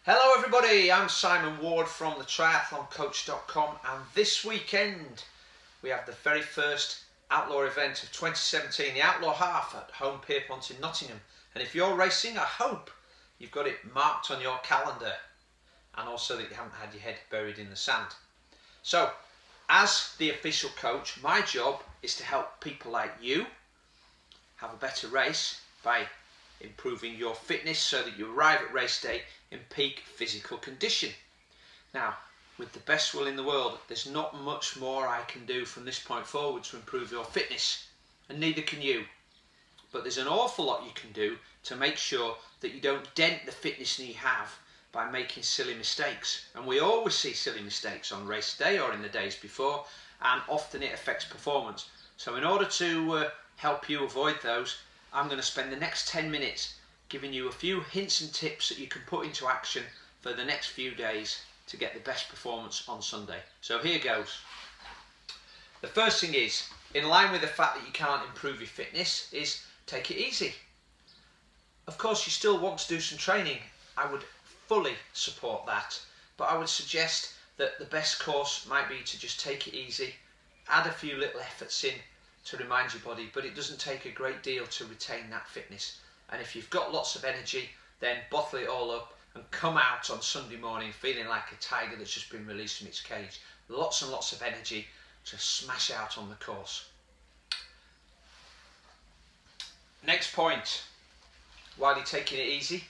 Hello everybody, I'm Simon Ward from the triathloncoach.com, and this weekend we have the very first Outlaw event of 2017, the Outlaw Half at Home Pierpont in Nottingham. And if you're racing, I hope you've got it marked on your calendar and also that you haven't had your head buried in the sand. So, as the official coach, my job is to help people like you have a better race by improving your fitness so that you arrive at race day in peak physical condition. Now, with the best will in the world, there's not much more I can do from this point forward to improve your fitness, and neither can you. But there's an awful lot you can do to make sure that you don't dent the fitness you have by making silly mistakes. And we always see silly mistakes on race day or in the days before, and often it affects performance. So in order to help you avoid those, I'm going to spend the next 10 minutes giving you a few hints and tips that you can put into action for the next few days to get the best performance on Sunday. So here goes. The first thing is, in line with the fact that you can't improve your fitness, is take it easy. Of course, you still want to do some training. I would fully support that, but I would suggest that the best course might be to just take it easy, add a few little efforts in to remind your body, but it doesn't take a great deal to retain that fitness. And if you've got lots of energy, then bottle it all up and come out on Sunday morning feeling like a tiger that's just been released from its cage. Lots and lots of energy to smash out on the course. Next point, while you're taking it easy,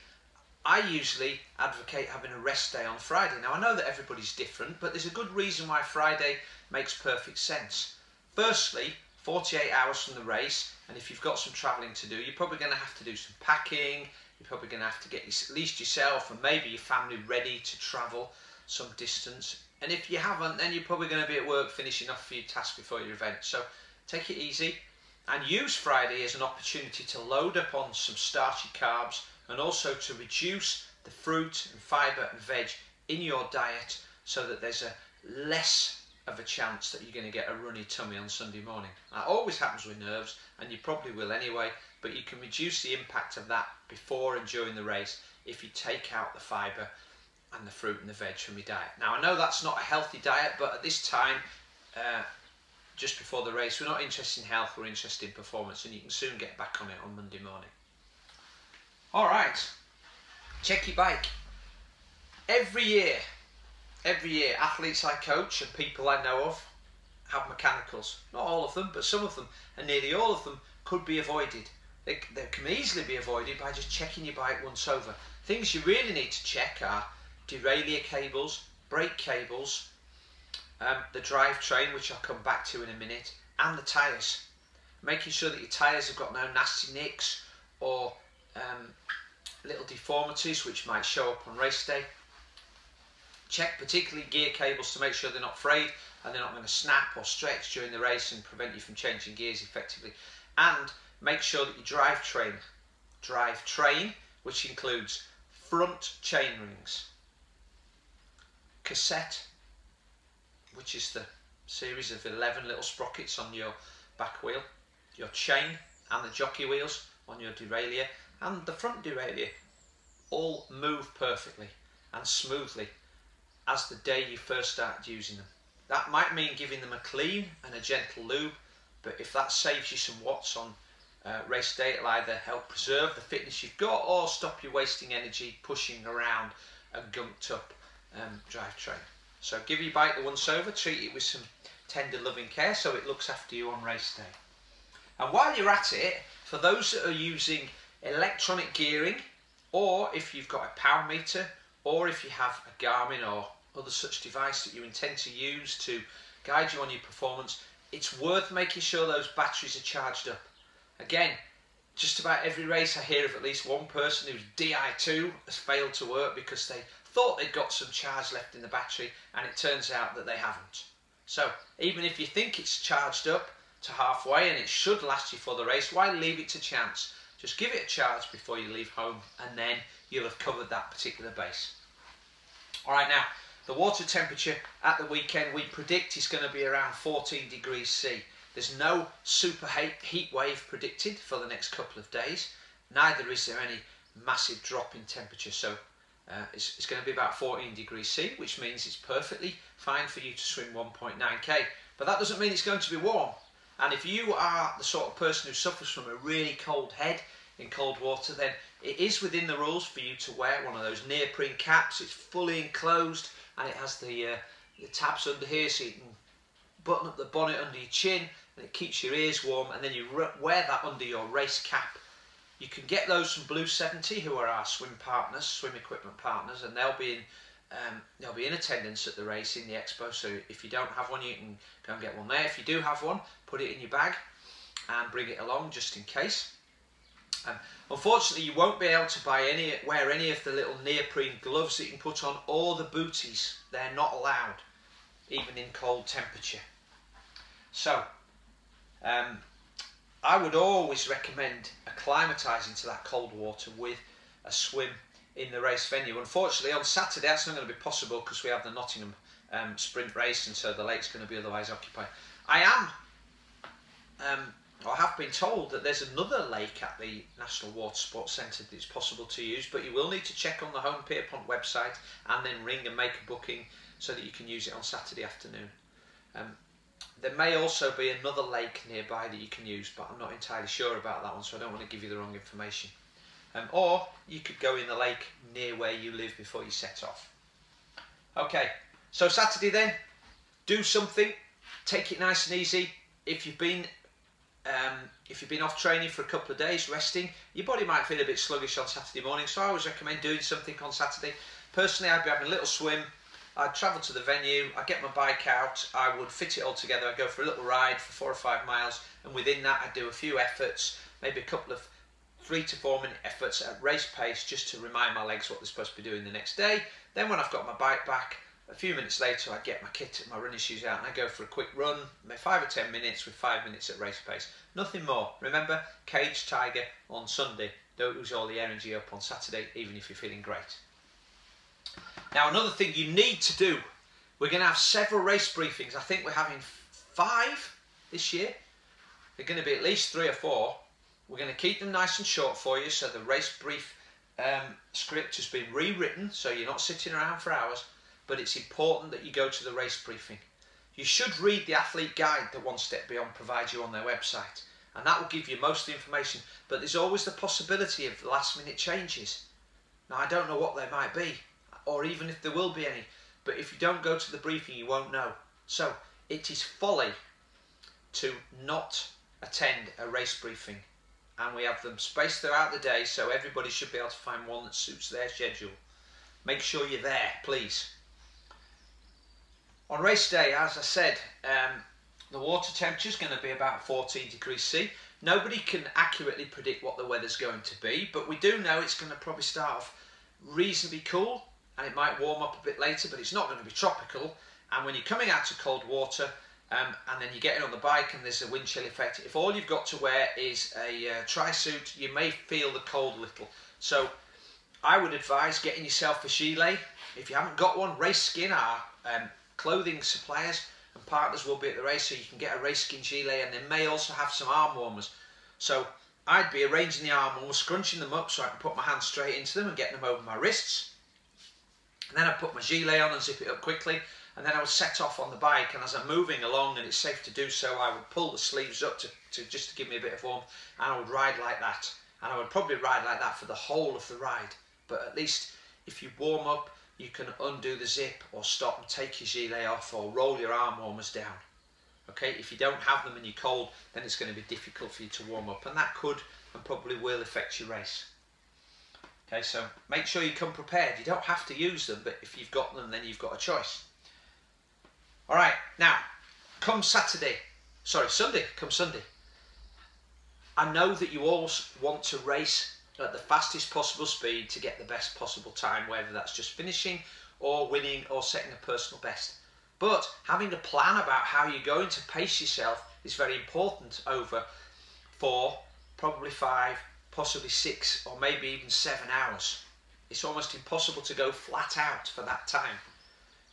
I usually advocate having a rest day on Friday. Now I know that everybody's different, but there's a good reason why Friday makes perfect sense. Firstly, 48 hours from the race, and if you've got some travelling to do, you're probably going to have to do some packing, you're probably going to have to get at least yourself and maybe your family ready to travel some distance. And if you haven't, then you're probably going to be at work finishing off a few tasks before your event. So take it easy and use Friday as an opportunity to load up on some starchy carbs and also to reduce the fruit and fibre and veg in your diet so that there's a less of a chance that you're going to get a runny tummy on Sunday morning. That always happens with nerves, and you probably will anyway, but you can reduce the impact of that before and during the race if you take out the fibre and the fruit and the veg from your diet. Now I know that's not a healthy diet, but at this time, just before the race, we're not interested in health, we're interested in performance, and you can soon get back on it on Monday morning. Alright, check your bike. Every year athletes I coach and people I know of have mechanicals. Not all of them, but some of them, and nearly all of them could be avoided. They can easily be avoided by just checking your bike once over. Things you really need to check are derailleur cables, brake cables, the drivetrain, which I'll come back to in a minute, and the tyres. Making sure that your tyres have got no nasty nicks or little deformities which might show up on race day. Check particularly gear cables to make sure they're not frayed and they're not going to snap or stretch during the race and prevent you from changing gears effectively. And make sure that your drivetrain, which includes front chain rings, cassette, which is the series of 11 little sprockets on your back wheel, your chain and the jockey wheels on your derailleur, and the front derailleur all move perfectly and smoothly as the day you first started using them. That might mean giving them a clean and a gentle lube, but if that saves you some watts on race day, it'll either help preserve the fitness you've got or stop you wasting energy pushing around a gunked up drivetrain. So give your bike the once over, treat it with some tender loving care so it looks after you on race day. And while you're at it, for those that are using electronic gearing, or if you've got a power meter, or if you have a Garmin or other such device that you intend to use to guide you on your performance, it's worth making sure those batteries are charged up. Again, just about every race I hear of at least one person whose Di2 has failed to work because they thought they'd got some charge left in the battery and it turns out that they haven't. So even if you think it's charged up to halfway and it should last you for the race, why leave it to chance? Just give it a charge before you leave home and then you'll have covered that particular base. Alright, now the water temperature at the weekend we predict is going to be around 14 degrees C. There's no super heat wave predicted for the next couple of days, neither is there any massive drop in temperature, so It's going to be about 14 degrees C, which means it's perfectly fine for you to swim 1.9k. But that doesn't mean it's going to be warm. And if you are the sort of person who suffers from a really cold head in cold water, then it is within the rules for you to wear one of those neoprene caps. It's fully enclosed and it has the tabs under here, so you can button up the bonnet under your chin and it keeps your ears warm, and then you wear that under your race cap. You can get those from Blue 70, who are our swim partners, swim equipment partners, and they'll be in attendance at the race in the expo. So if you don't have one, you can go and get one there. If you do have one, put it in your bag and bring it along just in case. Unfortunately, you won't be able to wear any of the little neoprene gloves that you can put on, or the booties. They're not allowed, even in cold temperature. So I would always recommend acclimatising to that cold water with a swim in the race venue. Unfortunately, on Saturday that's not going to be possible because we have the Nottingham sprint race, and so the lake's going to be otherwise occupied. I have been told that there's another lake at the National Water Sports Centre that it's possible to use, but you will need to check on the Home Pierpont website and then ring and make a booking so that you can use it on Saturday afternoon. There may also be another lake nearby that you can use, but I'm not entirely sure about that one, so I don't want to give you the wrong information. Or you could go in the lake near where you live before you set off. Okay, so Saturday then, do something, take it nice and easy. If you've been off training for a couple of days, resting, your body might feel a bit sluggish on Saturday morning, so I always recommend doing something on Saturday. Personally, I'd be having a little swim. I'd travel to the venue, I'd get my bike out, I would fit it all together, I'd go for a little ride for 4 or 5 miles, and within that I'd do a few efforts, maybe a couple of 3 to 4 minute efforts at race pace, just to remind my legs what they're supposed to be doing the next day. Then when I've got my bike back, a few minutes later I'd get my kit and my running shoes out and I'd go for a quick run, maybe 5 or 10 minutes with 5 minutes at race pace. Nothing more. Remember, cage tiger on Sunday, don't lose all the energy up on Saturday, even if you're feeling great. Now, another thing you need to do, we're going to have several race briefings. I think we're having 5 this year. They're going to be at least 3 or 4. We're going to keep them nice and short for you, so the race brief script has been rewritten, so you're not sitting around for hours, but it's important that you go to the race briefing. You should read the athlete guide that One Step Beyond provides you on their website, and that will give you most of the information, but there's always the possibility of last minute changes. Now, I don't know what they might be, or even if there will be any, but if you don't go to the briefing you won't know. So it is folly to not attend a race briefing, and we have them spaced throughout the day, so everybody should be able to find one that suits their schedule. Make sure you're there, please. On race day, as I said, the water temperature is going to be about 14 degrees C. Nobody can accurately predict what the weather's going to be, but we do know it's going to probably start off reasonably cool, and it might warm up a bit later, but it's not going to be tropical. And when you're coming out of cold water and then you're getting on the bike and there's a wind chill effect, if all you've got to wear is a tri-suit, you may feel the cold a little. So I would advise getting yourself a gilet. If you haven't got one, Race Skin, our clothing suppliers and partners, will be at the race, so you can get a Race Skin gilet, and they may also have some arm warmers. So I'd be arranging the arm warmers, scrunching them up so I can put my hands straight into them and getting them over my wrists. And then I put my gilet on and zip it up quickly, and then I would set off on the bike, and as I'm moving along and it's safe to do so, I would pull the sleeves up just to give me a bit of warmth, and I would ride like that. And I would probably ride like that for the whole of the ride, but at least if you warm up, you can undo the zip or stop and take your gilet off or roll your arm warmers down. Okay, if you don't have them and you're cold, then it's going to be difficult for you to warm up, and that could and probably will affect your race. Okay, so make sure you come prepared. You don't have to use them, but if you've got them, then you've got a choice. All right, now, come Sunday, I know that you all want to race at the fastest possible speed to get the best possible time, whether that's just finishing or winning or setting a personal best. But having a plan about how you're going to pace yourself is very important over 4, probably 5, possibly 6 or maybe even 7 hours. It's almost impossible to go flat out for that time.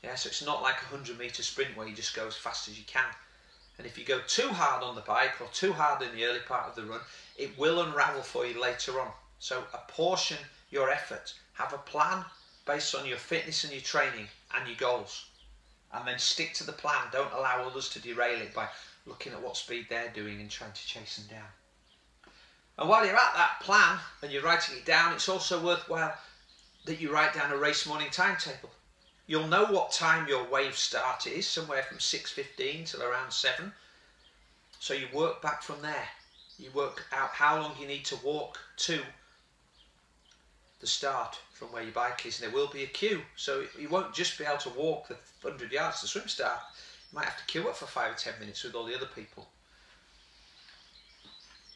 Yeah, so it's not like a 100-metre sprint where you just go as fast as you can. And if you go too hard on the bike or too hard in the early part of the run, it will unravel for you later on. So apportion your effort. Have a plan based on your fitness and your training and your goals. And then stick to the plan. Don't allow others to derail it by looking at what speed they're doing and trying to chase them down. And while you're at that plan and you're writing it down, it's also worthwhile that you write down a race morning timetable. You'll know what time your wave start is, somewhere from 6:15 till around 7. So you work back from there. You work out how long you need to walk to the start from where your bike is, and there will be a queue. So you won't just be able to walk the 100 yards to swim start. You might have to queue up for 5 or 10 minutes with all the other people.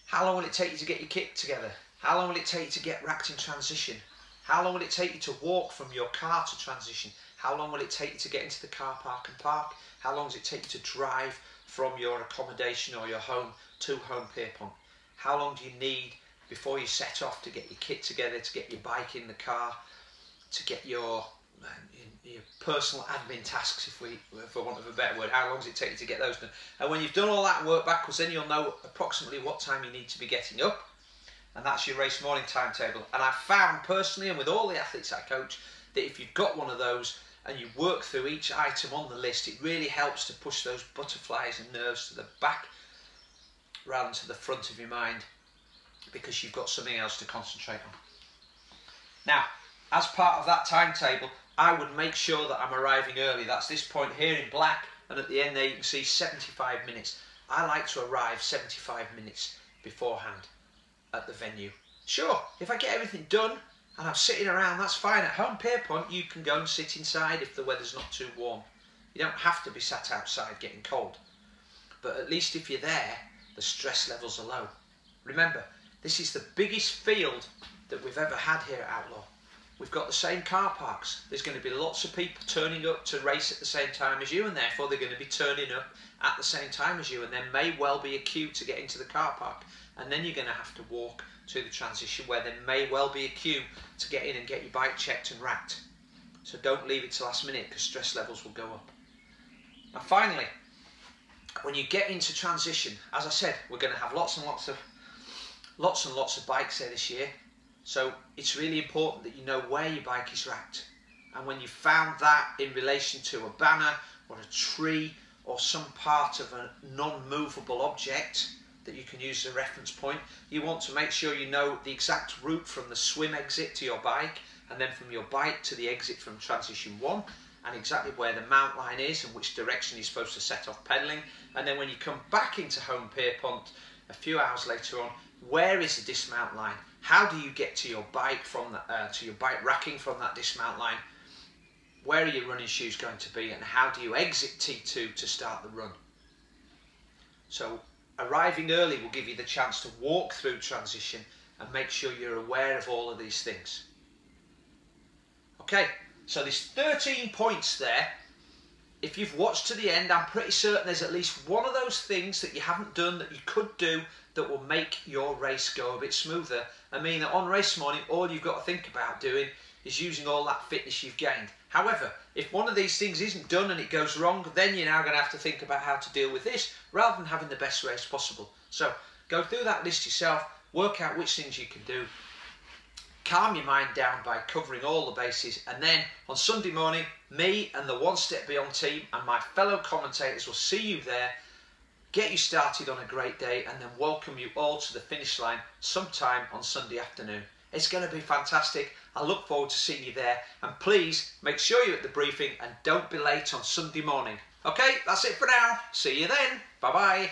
How long will it take you to get your kit together? How long will it take you to get racked in transition? How long will it take you to walk from your car to transition? How long will it take you to get into the car park and park? How long does it take you to drive from your accommodation or your home to Home Pierpont? How long do you need before you set off to get your kit together, to get your bike in the car, to get your personal admin tasks, for want of a better word? How long does it take you to get those done? And when you've done all that work backwards, then you'll know approximately what time you need to be getting up. And that's your race morning timetable. And I've found personally, and with all the athletes I coach, that if you've got one of those and you work through each item on the list, it really helps to push those butterflies and nerves to the back rather than to the front of your mind, because you've got something else to concentrate on. Now, as part of that timetable, I would make sure that I'm arriving early. That's this point here in black, and at the end there you can see 75 minutes. I like to arrive 75 minutes beforehand at the venue. Sure, if I get everything done and I'm sitting around, that's fine. At Home Pierpont, you can go and sit inside if the weather's not too warm. You don't have to be sat outside getting cold. But at least if you're there, the stress levels are low. Remember, this is the biggest field that we've ever had here at Outlaw. We've got the same car parks. There's going to be lots of people turning up to race at the same time as you, and therefore they're going to be turning up at the same time as you, and there may well be a queue to get into the car park, and then you're going to have to walk to the transition where there may well be a queue to get in and get your bike checked and racked. So don't leave it to last minute, because stress levels will go up. Now finally, when you get into transition, as I said, we're going to have lots and lots of bikes there this year. So it's really important that you know where your bike is racked. And when you've found that in relation to a banner or a tree or some part of a non-movable object that you can use as a reference point, you want to make sure you know the exact route from the swim exit to your bike, and then from your bike to the exit from transition 1, and exactly where the mount line is and which direction you're supposed to set off pedalling. And then when you come back into Home Pierpont a few hours later on, where is the dismount line? How do you get to your bike from to your bike racking from that dismount line? Where are your running shoes going to be, and how do you exit T2 to start the run? So arriving early will give you the chance to walk through transition and make sure you're aware of all of these things. Okay, so there's 13 points there. If you've watched to the end, I'm pretty certain there's at least one of those things that you haven't done that you could do that will make your race go a bit smoother, and mean that on race morning all you've got to think about doing is using all that fitness you've gained. However, if one of these things isn't done and it goes wrong, then you're now going to have to think about how to deal with this rather than having the best race possible. So go through that list yourself, work out which things you can do, calm your mind down by covering all the bases, and then on Sunday morning, me and the One Step Beyond team and my fellow commentators will see you there, get you started on a great day, and then welcome you all to the finish line sometime on Sunday afternoon. It's going to be fantastic. I look forward to seeing you there, and please make sure you're at the briefing and don't be late on Sunday morning. Okay, that's it for now. See you then. Bye bye.